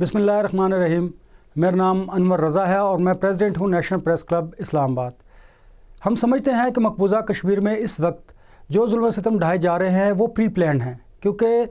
बिस्मिल्लाहिर्रहमानिर्रहीम। मेरा नाम अनवर रज़ा है और मैं प्रेसिडेंट हूँ नेशनल प्रेस क्लब इस्लामाबाद। हम समझते हैं कि मकबूजा कश्मीर में इस वक्त जो जुल्म सितम ढाए जा रहे हैं वो प्री प्लान हैं, क्योंकि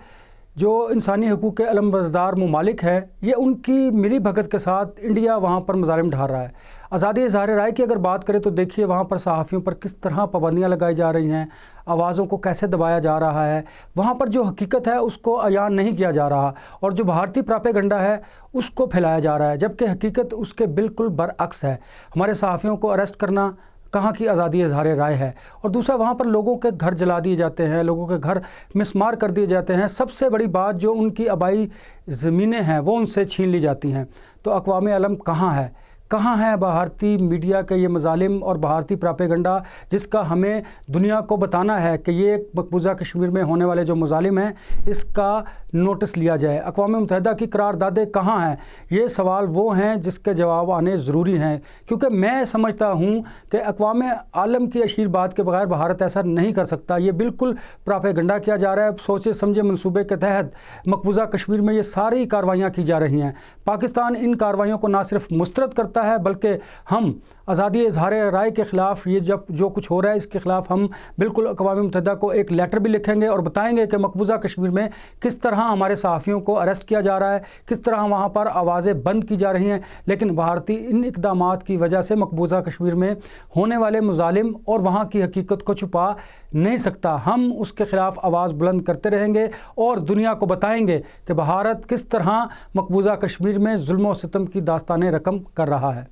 जो इंसानी हकूक़ के अलमबरदार ममालिक हैं ये उनकी मिली भगत के साथ इंडिया वहाँ पर मज़ालिम ढा रहा है। आज़ादी इज़हार राय की अगर बात करें तो देखिए वहाँ पर सहाफ़ियों पर किस तरह पाबंदियाँ लगाई जा रही हैं, आवाज़ों को कैसे दबाया जा रहा है। वहाँ पर जो हकीकत है उसको अयान नहीं किया जा रहा और जो भारतीय प्रोपेगेंडा है उसको फैलाया जा रहा है, जबकि हकीकत उसके बिल्कुल बरअक्स है। हमारे सहाफ़ियों को अरेस्ट करना कहाँ की आज़ादी इज़हार राय है। और दूसरा, वहाँ पर लोगों के घर जला दिए जाते हैं, लोगों के घर मिसमार कर दिए जाते हैं। सबसे बड़ी बात, जो उनकी आबाई ज़मीनें हैं वो उनसे छीन ली जाती हैं। तो अक़वाम आलम कहाँ है, कहाँ है भारतीय मीडिया के ये मज़ालिम और भारतीय प्रोपेगेंडा, जिसका हमें दुनिया को बताना है कि ये मकबूजा कश्मीर में होने वाले जो मज़ालिम हैं इसका नोटिस लिया जाए। अक़वाम मुत्तहिदा की करारदादें कहाँ हैं, ये सवाल वो हैं जिसके जवाब आने ज़रूरी हैं, क्योंकि मैं समझता हूँ कि अक़वाम आलम की आशीर्वाद के बगैर भारत ऐसा नहीं कर सकता। ये बिल्कुल प्रोपेगेंडा किया जा रहा है। सोचे समझे मंसूबे के तहत मकबूजा कश्मीर में ये सारी कार्रवाइयाँ की जा रही हैं। पाकिस्तान इन कार्रवाइयों को ना सिर्फ मुस्तरद करता है, बल्कि हम आज़ादी इज़हार राय के ख़िलाफ़ ये जब जो कुछ हो रहा है इसके ख़िलाफ़ हम बिल्कुल अक़वाम मुत्तहिदा को एक लेटर भी लिखेंगे और बताएंगे कि मकबूजा कश्मीर में किस तरह हमारे सहाफ़ियों को अरेस्ट किया जा रहा है, किस तरह वहाँ पर आवाज़ें बंद की जा रही हैं। लेकिन भारतीय इन इक़दामात की वजह से मकबूजा कश्मीर में होने वाले मुज़ालिम और वहाँ की हकीकत को छुपा नहीं सकता। हम उसके ख़िलाफ़ आवाज़ बुलंद करते रहेंगे और दुनिया को बताएंगे कि भारत किस तरह मकबूजा कश्मीर में जुल्म और सितम की दास्ताने रकम कर रहा है।